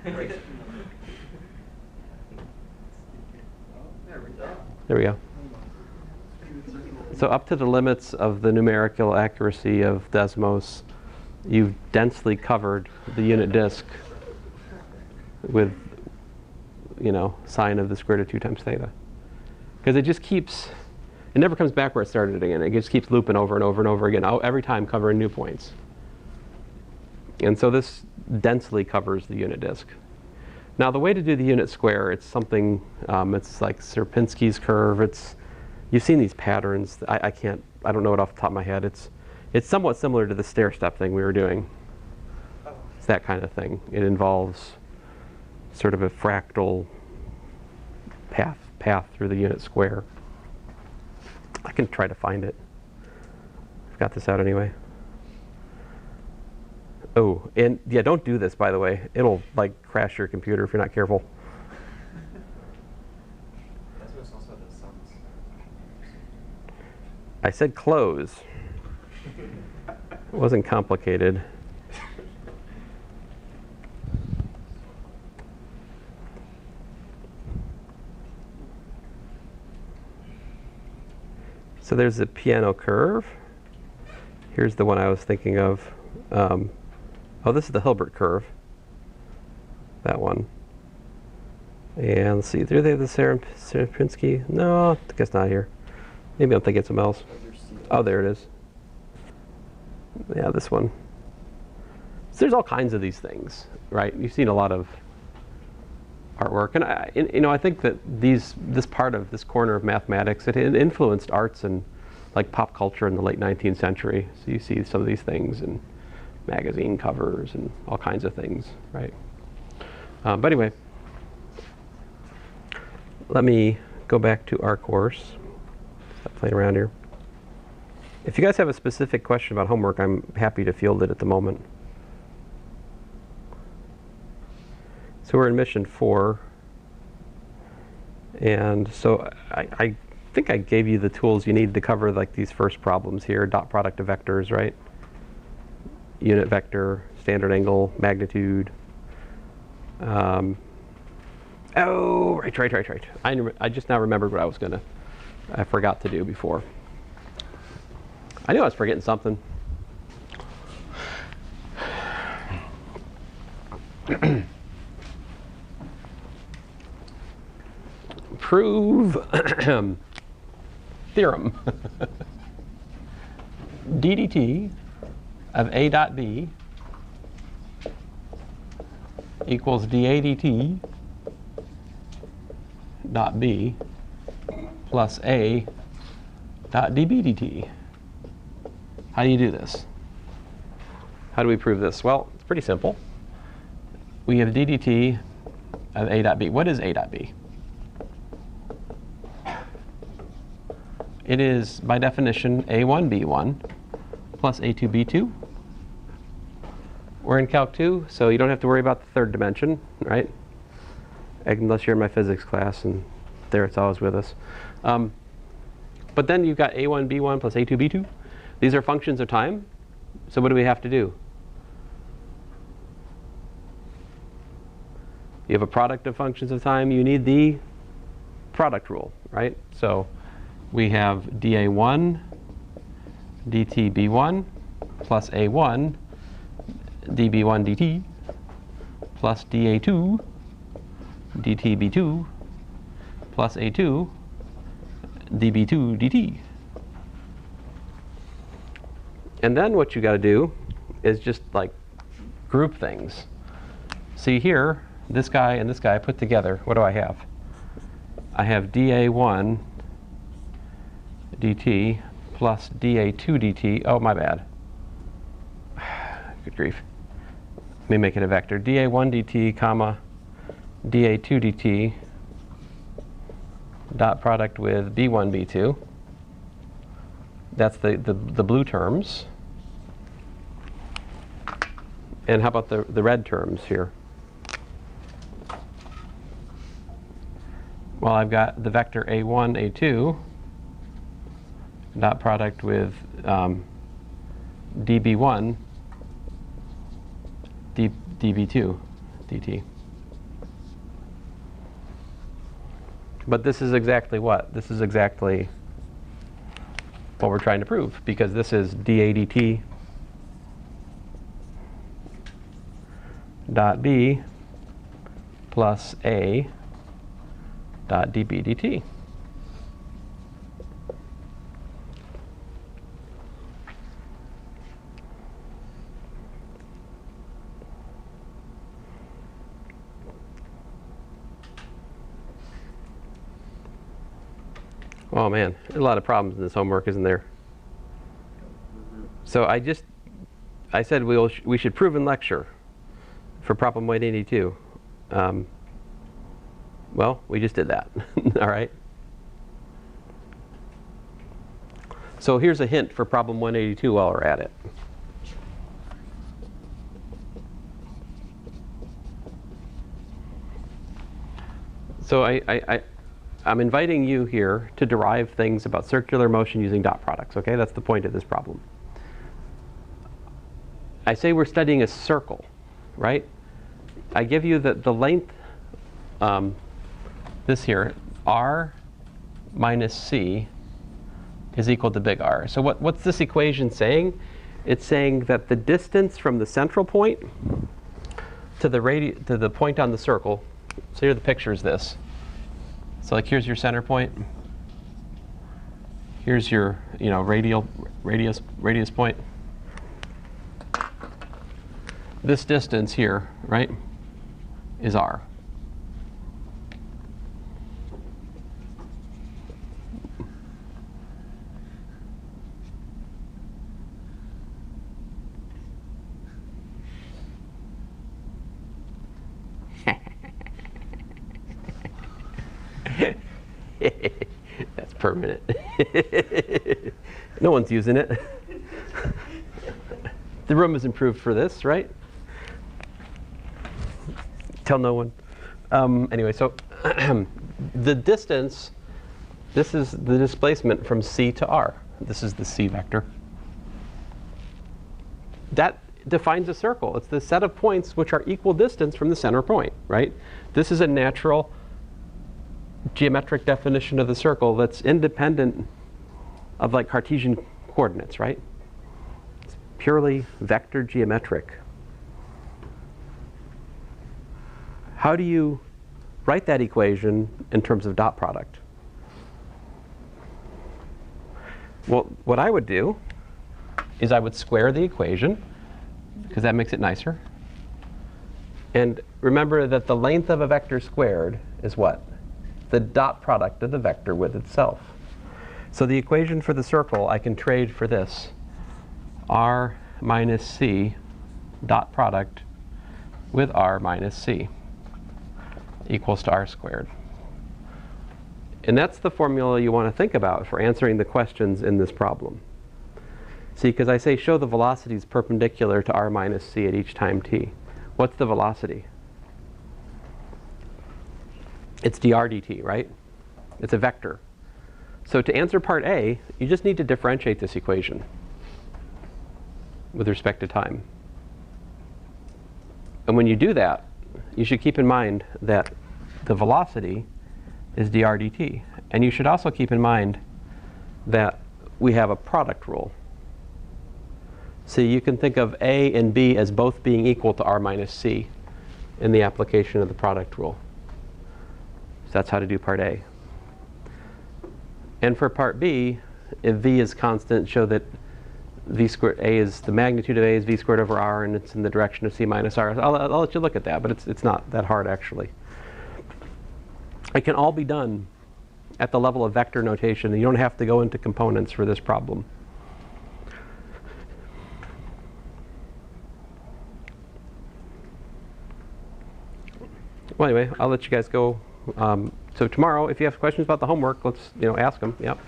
There we go. So up to the limits of the numerical accuracy of Desmos, you've densely covered the unit disk with, sine of the square root of 2 times theta. Because it just keeps, it never comes back where it started again. It just keeps looping over and over and over again, every time covering new points. And so this densely covers the unit disk. Now the way to do the unit square, it's something, it's like Sierpinski's curve. You've seen these patterns. I don't know it off the top of my head. It's somewhat similar to the stair step thing we were doing. It's that kind of thing. It involves sort of a fractal path through the unit square. I can try to find it. I've got this out anyway. Oh, and yeah, don't do this, by the way. It'll crash your computer if you're not careful. I said close. It wasn't complicated. So there's the piano curve. Here's the one I was thinking of. Oh, this is the Hilbert curve. That one. And let's see, do they have the Sierpinski? No, I guess not here. Maybe I'm thinking of something else. Oh, there it is. Yeah, this one. So there's all kinds of these things, right? You've seen a lot of artwork, and I think that this part of this corner of mathematics, it influenced arts and pop culture in the late 19th century. So you see some of these things in magazine covers and all kinds of things, right? But anyway, let me go back to our course. Stop playing around here. If you guys have a specific question about homework, I'm happy to field it at the moment. So we're in mission 4. And so I think I gave you the tools you need to cover these first problems here, dot product of vectors, right? Unit vector, standard angle, magnitude. Oh, right. I just now remembered what I forgot to do before. I knew I was forgetting something. Prove theorem. d dt of a dot b equals dA dt dot b plus a dot dB dt. How do you do this? How do we prove this? Well, it's pretty simple. We have d dt of a dot b. What is a dot b? It is, by definition, a1 b1 plus a2 b2. We're in Calc 2, so you don't have to worry about the third dimension, right? Unless you're in my physics class, and there it's always with us. But then you've got a1 b1 plus a2 b2. These are functions of time. So what do we have to do? You have a product of functions of time. You need the product rule, right? So we have dA1 dt b1 plus a1 db1 dt plus dA2 dt b2 plus a2 db2 dt. And then what you got to do is just group things. See here, this guy and this guy put together, what do I have? I have dA1 dt plus dA2 dt. Oh, my bad. Good grief. Let me make it a vector. dA1 dt comma dA2 dt dot product with b1 b2. That's the blue terms. And how about the red terms here? Well, I've got the vector a1, a2 dot product with db1 db2 dt. But this is exactly what? This is exactly what we're trying to prove, because this is dA dt dot b plus a dot dB dt. Oh man, there's a lot of problems in this homework, isn't there? So I said we should prove in lecture for problem 182. Well, we just did that. All right. So here's a hint for problem 182 while we're at it. So I'm inviting you here to derive things about circular motion using dot products, okay? That's the point of this problem. I say we're studying a circle, right? I give you the length, this here, r minus c is equal to big R. So what's this equation saying? It's saying that the distance from the central point to the point on the circle, so here the picture is this. So like here's your center point. Here's your radius point. This distance here, right, is R. That's permanent. No one's using it. The room is improved for this, right? Tell no one. Anyway, so the distance, this is the displacement from C to R. This is the C vector. That defines a circle. It's the set of points which are equal distance from the center point, right? This is a natural geometric definition of the circle that's independent of like Cartesian coordinates, right? It's purely vector geometric. How do you write that equation in terms of dot product? Well, what I would do is I would square the equation, because that makes it nicer. And remember that the length of a vector squared is what? The dot product of the vector with itself. So the equation for the circle I can trade for this. R minus C dot product with R minus C equals to R squared. And that's the formula you want to think about for answering the questions in this problem. See, because I say show the velocities perpendicular to R minus C at each time t. What's the velocity? It's dr dt, right? It's a vector. So to answer part A, you just need to differentiate this equation with respect to time. And when you do that, you should keep in mind that the velocity is dr dt. And you should also keep in mind that we have a product rule. So you can think of A and B as both being equal to R minus C in the application of the product rule. So that's how to do part A. And for part B, if V is constant, show that V squared A is the magnitude of A is V squared over R, and it's in the direction of C minus R. I'll let you look at that, but it's not that hard actually. It can all be done at the level of vector notation. You don't have to go into components for this problem. Well, anyway, I'll let you guys go. So tomorrow, if you have questions about the homework, let's ask them. Yep.